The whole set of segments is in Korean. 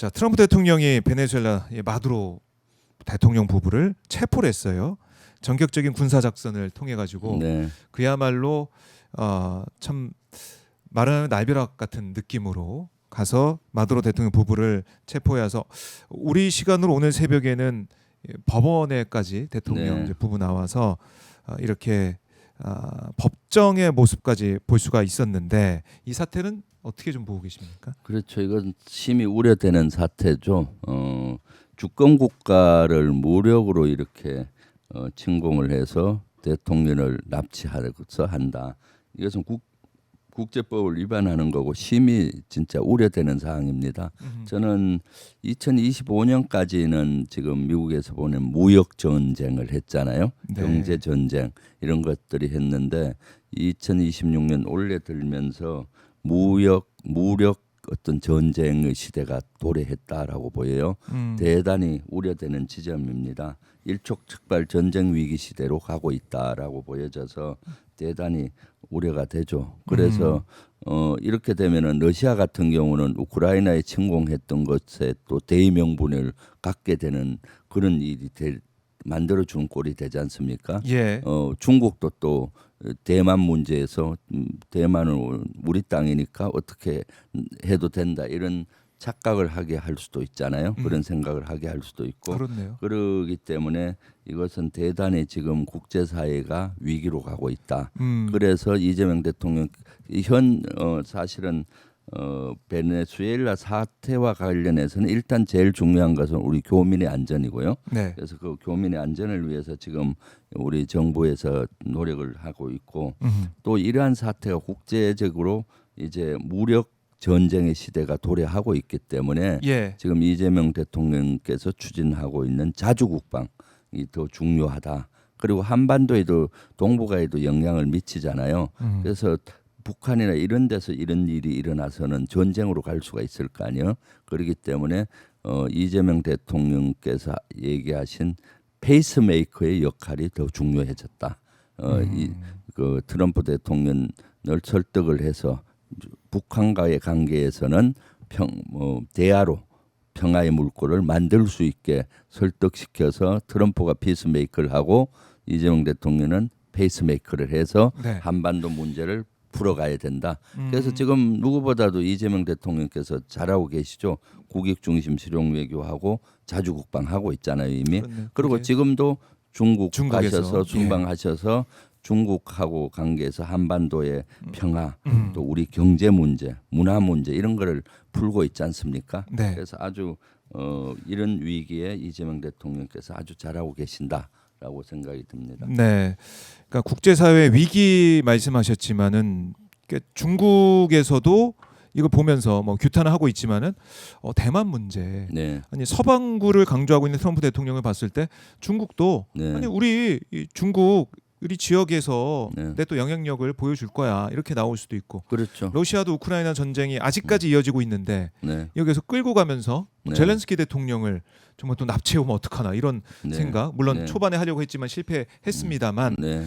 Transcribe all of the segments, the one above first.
자, 트럼프 대통령이 베네수엘라 마두로 대통령 부부를 체포를 했어요. 전격적인 군사 작전을 통해 가지고 네. 그야말로 참 말하는 날벼락 같은 느낌으로 가서 마두로 대통령 부부를 체포해서 우리 시간으로 오늘 새벽에는 법원에까지 대통령 네. 이제 부부 나와서 이렇게 법정의 모습까지 볼 수가 있었는데 이 사태는 어떻게 좀 보고 계십니까? 그렇죠. 이건 심히 우려되는 사태죠. 주권 국가를 무력으로 이렇게 침공을 해서 대통령을 납치하고서 한다. 이것은 국제법을 위반하는 거고 심히 진짜 우려되는 사항입니다. 저는 2025년까지는 지금 미국에서 보는 무역 전쟁을 했잖아요. 네. 경제 전쟁 이런 것들이 했는데 2026년 올해 들면서 무력 어떤 전쟁의 시대가 도래했다라고 보여요. 대단히 우려되는 지점입니다. 일촉즉발 전쟁 위기 시대로 가고 있다라고 보여져서 대단히 우려가 되죠. 그래서 이렇게 되면은 러시아 같은 경우는 우크라이나에 침공했던 것에 또 대의 명분을 갖게 되는 그런 일이 만들어 준 꼴이 되지 않습니까? 예. 중국도 또 대만 문제에서 대만은 우리 땅이니까 어떻게 해도 된다 이런 착각을 하게 할 수도 있잖아요. 그런 생각을 하게 할 수도 있고 그렇네요. 그러기 때문에 이것은 대단히 지금 국제사회가 위기로 가고 있다. 그래서 이재명 대통령 사실은 베네수엘라 사태와 관련해서는 일단 제일 중요한 것은 우리 교민의 안전이고요. 네. 그래서 그 교민의 안전을 위해서 지금 우리 정부에서 노력을 하고 있고 또 이러한 사태가 국제적으로 이제 무력 전쟁의 시대가 도래하고 있기 때문에 예. 지금 이재명 대통령께서 추진하고 있는 자주국방이 더 중요하다. 그리고 한반도에도 동북아에도 영향을 미치잖아요. 그래서 북한이나 이런 데서 이런 일이 일어나서는 전쟁으로 갈 수가 있을 거 아니에요. 그렇기 때문에 이재명 대통령께서 얘기하신 페이스메이커의 역할이 더 중요해졌다. 그 트럼프 대통령을 설득을 해서 북한과의 관계에서는 대화로 평화의 물꼬를 만들 수 있게 설득시켜서 트럼프가 피스메이커를 하고 이재명 대통령은 페이스메이커를 해서 네. 한반도 문제를 풀어가야 된다. 그래서 지금 누구보다도 이재명 대통령께서 잘하고 계시죠. 국익 중심 실용 외교하고 자주 국방하고 있잖아요 이미. 그렇네요. 그리고 그게 지금도 중국 중국에서, 가셔서 순방하셔서 중국하고 관계에서 한반도의 평화, 또 우리 경제 문제, 문화 문제 이런 거를 풀고 있지 않습니까? 네. 그래서 아주 이런 위기에 이재명 대통령께서 아주 잘하고 계신다라고 생각이 듭니다. 네. 그러니까 국제사회 위기 말씀하셨지만은 중국에서도 이걸 보면서 뭐 규탄을 하고 있지만은 대만 문제 네, 아니 서방구를 강조하고 있는 트럼프 대통령을 봤을 때 중국도 네. 아니 이 중국 우리 지역에서 네. 내 또 영향력을 보여줄 거야 이렇게 나올 수도 있고 그렇죠. 러시아도 우크라이나 전쟁이 아직까지 이어지고 있는데 네, 여기서 끌고 가면서 네. 젤렌스키 대통령을 정말 또 납치해오면 어떡하나 이런 네. 생각 물론 네. 초반에 하려고 했지만 실패했습니다만 네.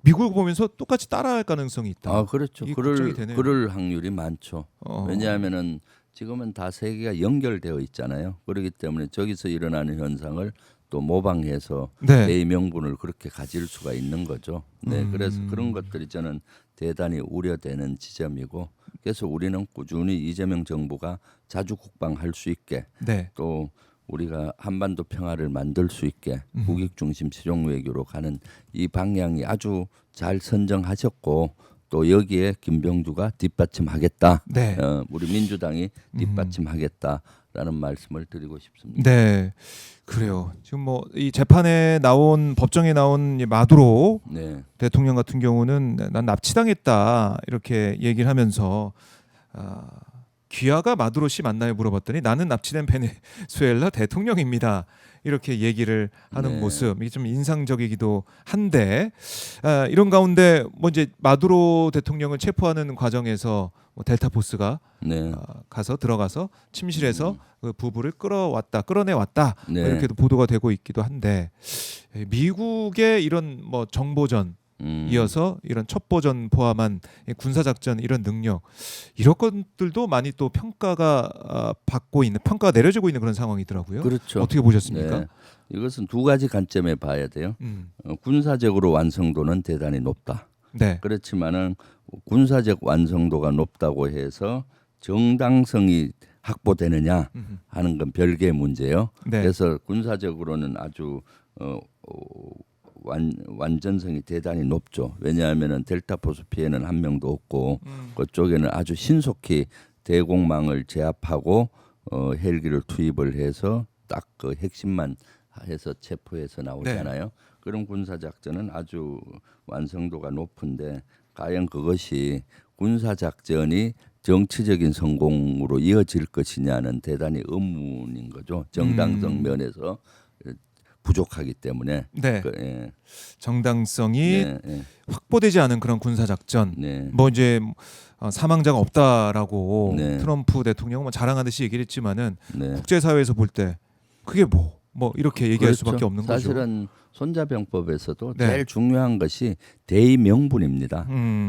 미국을 보면서 똑같이 따라할 가능성이 있다. 아 그렇죠. 이게 걱정이 되네요. 그럴 확률이 많죠. 어. 왜냐하면은 지금은 다 세계가 연결되어 있잖아요. 그렇기 때문에 저기서 일어나는 현상을 또 모방해서 네. 대의 명분을 그렇게 가질 수가 있는 거죠. 네, 그래서 그런 것들이 저는 대단히 우려되는 지점이고, 그래서 우리는 꾸준히 이재명 정부가 자주 국방할 수 있게 네. 또 우리가 한반도 평화를 만들 수 있게 국익 중심 실용 외교로 가는 이 방향이 아주 잘 선정하셨고 또 여기에 김병주가 뒷받침하겠다. 네. 우리 민주당이 뒷받침하겠다라는 말씀을 드리고 싶습니다. 네. 그래요. 지금 뭐 이 재판에 나온 법정에 나온 이 마두로 네, 대통령 같은 경우는 난 납치당했다 이렇게 얘기를 하면서 귀하가 마두로 씨 맞나요 물어봤더니 나는 납치된 베네수엘라 대통령입니다. 이렇게 얘기를 하는 네. 모습 이게 좀 인상적이기도 한데 이런 가운데 뭐 이제 마두로 대통령을 체포하는 과정에서 뭐 델타 포스가 네, 가서 들어가서 침실에서 그 부부를 끌어내왔다 네. 뭐 이렇게도 보도가 되고 있기도 한데 미국의 이런 뭐 정보전 이어서 이런 첩보전 포함한 군사작전 이런 능력 이런 것들도 많이 또 평가가 받고 있는 평가가 내려지고 있는 그런 상황이더라고요. 그렇죠. 어떻게 보셨습니까? 네. 이것은 두 가지 관점에 봐야 돼요. 음. 군사적으로 완성도는 대단히 높다. 네. 그렇지만은 군사적 완성도가 높다고 해서 정당성이 확보되느냐 하는 건 별개의 문제예요. 네. 그래서 군사적으로는 아주 완전성이 대단히 높죠. 왜냐하면은 델타 포수 피해는 한 명도 없고 그쪽에는 아주 신속히 대공망을 제압하고 헬기를 투입을 해서 딱 그 핵심만 해서 체포해서 나오잖아요. 그런 군사 작전은 아주 완성도가 높은데 과연 그것이 군사 작전이 정치적인 성공으로 이어질 것이냐는 대단히 의문인 거죠. 정당성 면에서 부족하기 때문에. 네. 예. 정당성이 네, 예. 확보되지 않은 그런 군사작전. 네. 뭐 이제 사망자가 없다라고 네. 트럼프 대통령은 자랑하듯이 얘기를 했지만은 네. 국제사회에서 볼 때 그게 뭐 이렇게 얘기할 그렇죠. 수밖에 없는 거죠. 사실은 손자병법에서도 네. 제일 중요한 것이 대의 명분입니다.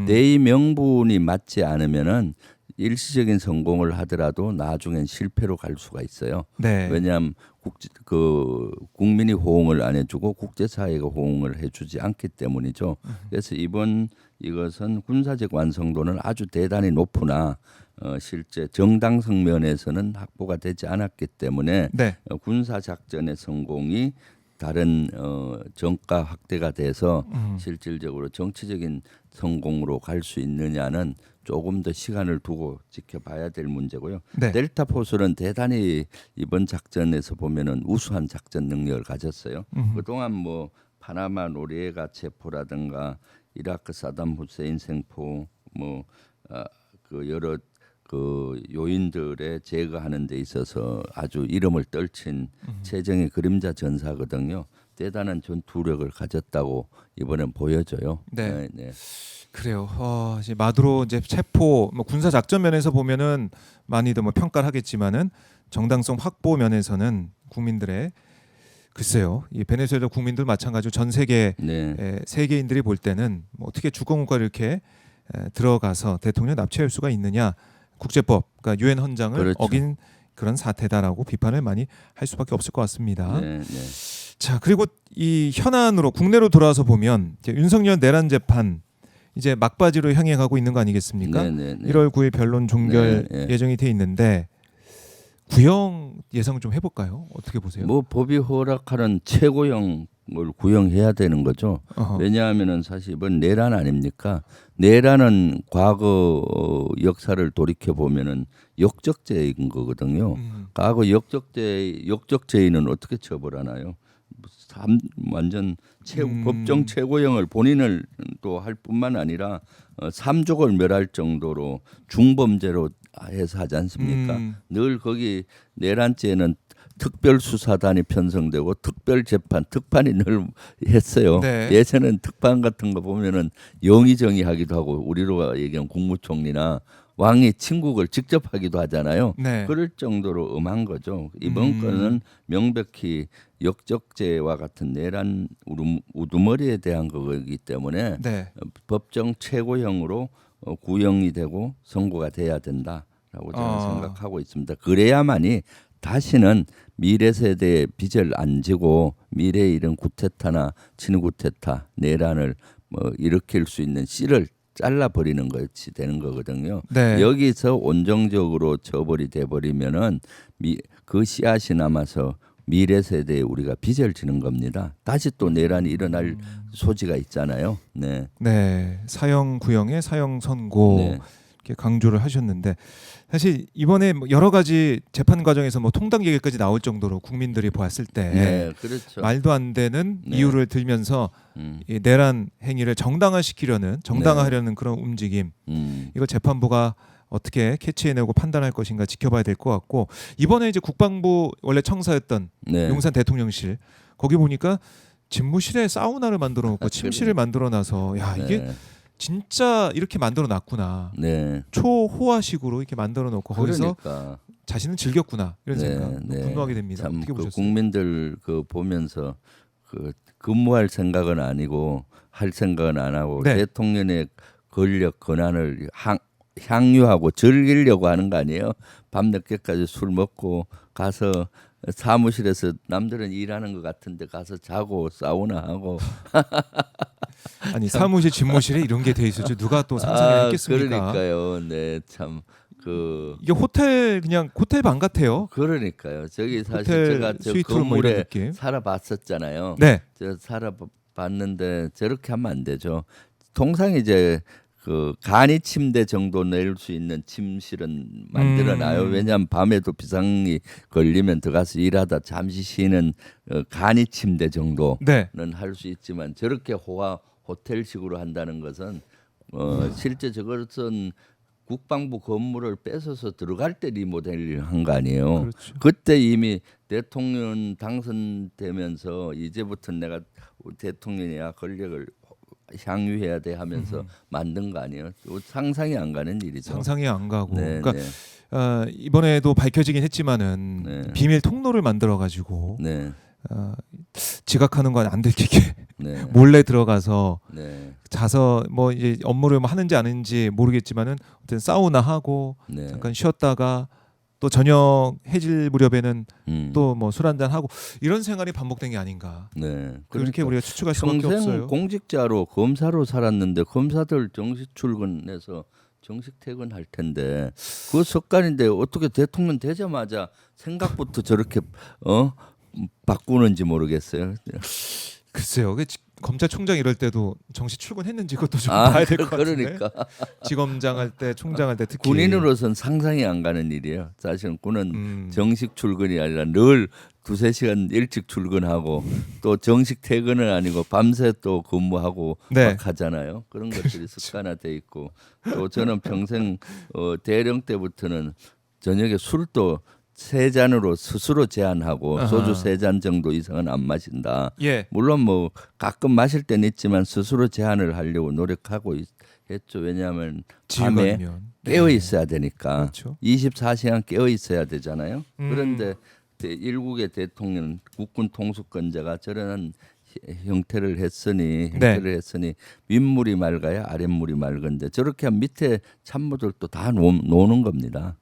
대의 명분이 맞지 않으면은 일시적인 성공을 하더라도 나중엔 실패로 갈 수가 있어요. 네. 왜냐하면 국민이 호응을 안 해주고 국제사회가 호응을 해주지 않기 때문이죠. 그래서 이것은 군사적 완성도는 아주 대단히 높으나 실제 정당성 면에서는 확보가 되지 않았기 때문에 네. 군사 작전의 성공이 다른 정가 확대가 돼서 실질적으로 정치적인 성공으로 갈 수 있느냐는 조금 더 시간을 두고 지켜봐야 될 문제고요. 네. 델타 포스는 대단히 이번 작전에서 보면은 우수한 작전 능력을 가졌어요. 그동안 뭐 파나마 노리에가 체포라든가 이라크 사담 후세인 생포 그 여러 그 요인들에 제거하는 데 있어서 아주 이름을 떨친 최정의 그림자 전사거든요. 대단한 전투력을 가졌다고 이번엔 보여져요. 네. 네. 그래요. 이제 마두로 이제 체포 군사 작전 면에서 보면은 많이들 뭐 평가를 하겠지만은 정당성 확보 면에서는 국민들의 글쎄요. 이 베네수엘라 국민들 마찬가지로 전 세계 네. 세계인들이 볼 때는 뭐 어떻게 주권국가를 이렇게 들어가서 대통령 납치할 수가 있느냐. 국제법, 그러니까 유엔 헌장을 그렇죠. 어긴 그런 사태다라고 비판을 많이 할 수밖에 없을 것 같습니다. 네. 자, 그리고 이 현안으로 국내로 돌아와서 보면 이제 윤석열 내란 재판 이제 막바지로 향해 가고 있는 거 아니겠습니까? 네. 1월 9일 변론 종결 네. 예정이 돼 있는데 구형 예상 좀 해볼까요? 어떻게 보세요? 뭐 법이 허락하는 최고형을 구형해야 되는 거죠. 어허. 왜냐하면은 사실 이번 내란 아닙니까? 내란은 과거 역사를 돌이켜 보면은 역적죄인 거거든요. 과거 역적죄인은 어떻게 처벌하나요? 완전 법정 최고형을 본인을 또 할 뿐만 아니라 삼족을 멸할 정도로 중범죄로 해서 하지 않습니까? 늘 거기 내란죄는 특별수사단이 편성되고 특별재판, 특판이 늘 했어요. 네. 예전엔 특판 같은 거 보면은 영의정의하기도 하고 우리로 얘기하면 국무총리나 왕이 친국을 직접 하기도 하잖아요. 네. 그럴 정도로 엄한 거죠. 이번 건은 명백히 역적죄와 같은 내란 우두머리에 대한 거기 때문에 네. 법정 최고형으로 구형이 되고 선고가 돼야 된다라고 저는 생각하고 있습니다. 그래야만이 다시는 미래 세대의 빚을 안 지고 미래의 이런 구테타나 친구테타 내란을 뭐 일으킬 수 있는 씨를 잘라버리는 것이 되는 거거든요. 네. 여기서 온정적으로 처벌이 돼버리면은 그 씨앗이 남아서 미래 세대에 우리가 빚을 지는 겁니다. 다시 또 내란이 일어날 소지가 있잖아요. 네. 네. 사형 구형의 사형 선고 네. 이렇게 강조를 하셨는데 사실 이번에 뭐 여러 가지 재판 과정에서 뭐 통당 얘기까지 나올 정도로 국민들이 보았을 때 네, 그렇죠. 말도 안 되는 네. 이유를 들면서 이 내란 행위를 정당화하려는 그런 움직임 이거 재판부가 어떻게 캐치해내고 판단할 것인가 지켜봐야 될 것 같고 이번에 이제 국방부 원래 청사였던 네. 용산 대통령실 거기 보니까 집무실에 사우나를 만들어 놓고 침실을 만들어 놔서 야 이게 네. 진짜 이렇게 만들어 놨구나. 네. 초호화식으로 이렇게 만들어 놓고 거기서 그러니까 자신은 즐겼구나 이런 네, 생각 네. 분노하게 됩니다. 참 어떻게 그 보셨어요? 국민들 그 보면서 그 근무할 생각은 아니고 할 생각은 안 하고 네. 대통령의 권력 권한을 향유하고 즐기려고 하는 거 아니에요? 밤 늦게까지 술 먹고 가서 사무실에서 남들은 일하는 것 같은데 가서 자고 사우나 하고 아니 사무실 집무실에 이런 게 돼 있을지 누가 또 상상을 했겠습니까? 그러니까요. 네, 참 그 이게 호텔 그냥 호텔 방 같아요. 그러니까요. 저기 사실 호텔 제가 저 스위트룸 뭐 이런 건물에 느낌. 살아봤었잖아요. 네. 저 살아봤는데 저렇게 하면 안 되죠. 통상 이제 그 간이 침대 정도 낼 수 있는 침실은 만들어놔요. 왜냐하면 밤에도 비상이 걸리면 들어가서 일하다 잠시 쉬는 간이 침대 정도는 네. 할 수 있지만 저렇게 호텔식으로 한다는 것은 실제 저것은 국방부 건물을 뺏어서 들어갈 때 리모델링 한 거 아니에요. 그렇죠. 그때 이미 대통령 당선되면서 이제부터 내가 대통령이야 권력을 향유해야 돼 하면서 만든 거 아니에요. 상상이 안 가는 일이죠. 상상이 안 가고. 네, 그러니까 네, 이번에도 밝혀지긴 했지만은 네. 비밀 통로를 만들어 가지고 네, 지각하는 건 안 들키게 네, 몰래 들어가서 네, 자서 뭐 이제 업무를 뭐 하는지 안 하는지 모르겠지만은 어쨌든 사우나 하고 네. 잠깐 쉬었다가 또 저녁 해질 무렵에는 음, 또 뭐 술 한잔 하고 이런 생활이 반복된 게 아닌가. 네. 그렇게 그러니까 우리가 추측할 수밖에 평생 없어요. 공직자로 검사로 살았는데 검사들 정식 출근해서 정식 퇴근할 텐데 그 습관인데 어떻게 대통령 되자마자 생각부터 저렇게 바꾸는지 모르겠어요. 글쎄요. 검찰총장 이럴 때도 정시 출근했는지 그것도 좀 봐야 될 것 같은데. 그러니까 지검장 할 때, 총장 할 때 특히 군인으로서는 상상이 안 가는 일이에요. 사실은 군은 정식 출근이 아니라 늘 두세 시간 일찍 출근하고 또 정식 퇴근은 아니고 밤새 또 근무하고 네. 막 하잖아요. 그런 것들이 습관화돼 있고 또 저는 평생 대령 때부터는 저녁에 술도 세 잔으로 스스로 제한하고 아하. 소주 세 잔 정도 이상은 안 마신다. 예. 물론 뭐 가끔 마실 때는 있지만 스스로 제한을 하려고 노력하고 했죠. 왜냐하면 밤에 지휘관이면 깨어 있어야 되니까 그렇죠. 24시간 깨어 있어야 되잖아요. 음. 그런데 일국의 대통령 국군 통수권자가 저런 형태를 했으니 윗물이 맑아야 아랫물이 맑은데 저렇게 하면 밑에 참모들도 다 노는 겁니다.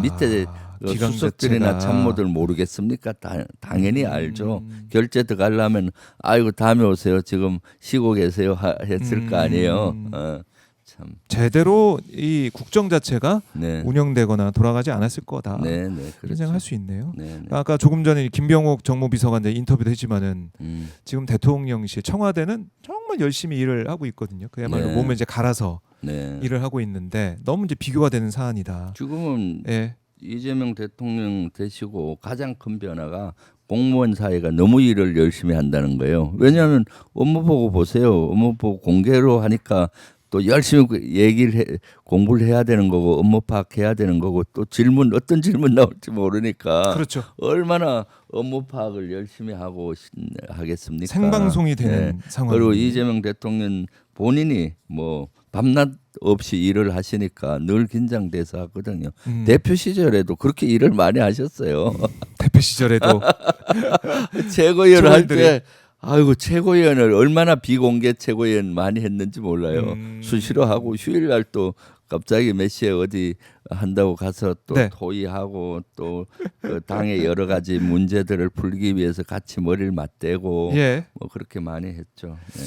밑에 기강 수석들이나 자체가. 참모들 모르겠습니까? 당연히 알죠. 결제 들어가려면 아이고 다음에 오세요. 지금 쉬고 계세요 했을 거 아니에요. 참. 제대로 이 국정 자체가 네. 운영되거나 돌아가지 않았을 거다. 네, 네, 이런 그렇죠. 생각할 수 있네요. 네, 네. 아까 조금 전에 김병옥 정무비서관 인터뷰도 했지만은 음, 지금 대통령실 청와대는 정말 열심히 일을 하고 있거든요. 그야말로 네. 몸을 이제 갈아서 네. 일을 하고 있는데 너무 이제 비교가 되는 사안이다. 지금은 예. 이재명 대통령 되시고 가장 큰 변화가 공무원 사회가 너무 일을 열심히 한다는 거예요. 왜냐하면 업무 보고 보세요. 업무 보고 공개로 하니까 또 열심히 공부를 해야 되는 거고 업무 파악해야 되는 거고 또 어떤 질문 나올지 모르니까 그렇죠. 얼마나 업무 파악을 열심히 하고 하겠습니까? 생방송이 되는 상황. 그리고 이재명 대통령 본인이 뭐 밤낮 없이 일을 하시니까 늘 긴장돼서 하거든요. 대표 시절에도 그렇게 일을 많이 하셨어요. 대표 시절에도 최고위원 할 최고위원들이. 때 아이고 최고위원을 얼마나 비공개 최고위원 많이 했는지 몰라요. 수시로 하고 휴일날 또 갑자기 몇 시에 어디 한다고 가서 또 네. 토의하고 또 그 당의 여러 가지 문제들을 풀기 위해서 같이 머리를 맞대고 예. 뭐 그렇게 많이 했죠. 네.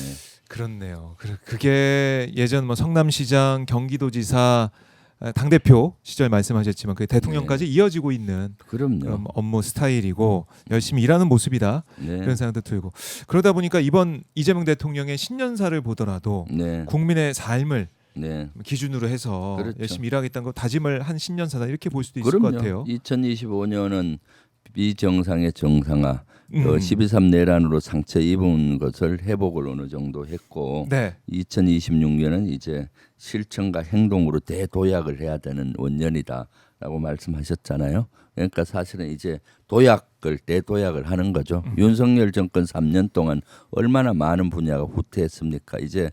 그렇네요. 그게 예전 뭐 성남시장, 경기도지사, 당대표 시절 말씀하셨지만 그 대통령까지 이어지고 있는 그럼요. 그런 업무 스타일이고 열심히 일하는 모습이다. 네. 그런 생각도 들고 그러다 보니까 이번 이재명 대통령의 신년사를 보더라도 네. 국민의 삶을 네. 기준으로 해서 그렇죠. 열심히 일하겠다는 거 다짐을 한 신년사다 이렇게 볼 수도 있을 그럼요. 것 같아요. 2025년은 비정상의 정상화, 12.3 내란으로 상처 입은 것을 회복을 어느 정도 했고, 네. 2026년은 이제 실천과 행동으로 대도약을 해야 되는 원년이다라고 말씀하셨잖아요. 그러니까 사실은 이제 대도약을 하는 거죠. 윤석열 정권 3년 동안 얼마나 많은 분야가 후퇴했습니까? 이제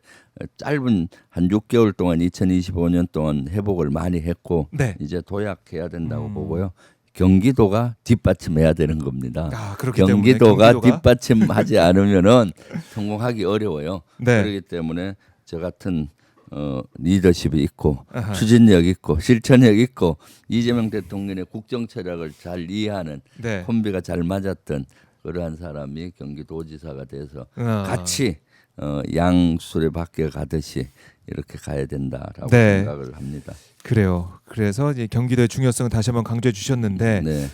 짧은 한 6개월 동안 2025년 동안 회복을 많이 했고 네. 이제 도약해야 된다고 보고요. 경기도가 뒷받침해야 되는 겁니다. 아, 그렇기 때문에 경기도가 뒷받침하지 않으면은 성공하기 어려워요. 네. 그렇기 때문에 저 같은 리더십이 있고 아하. 추진력 있고 실천력 있고 이재명 대통령의 국정 철학을 잘 이해하는 네. 콤비가 잘 맞았던 그러한 사람이 경기도지사가 돼서 아. 같이 양수레 밖에 가듯이 이렇게 가야 된다라고 네. 생각을 합니다. 그래요. 그래서 이제 경기도의 중요성을 다시 한번 강조해 주셨는데 네.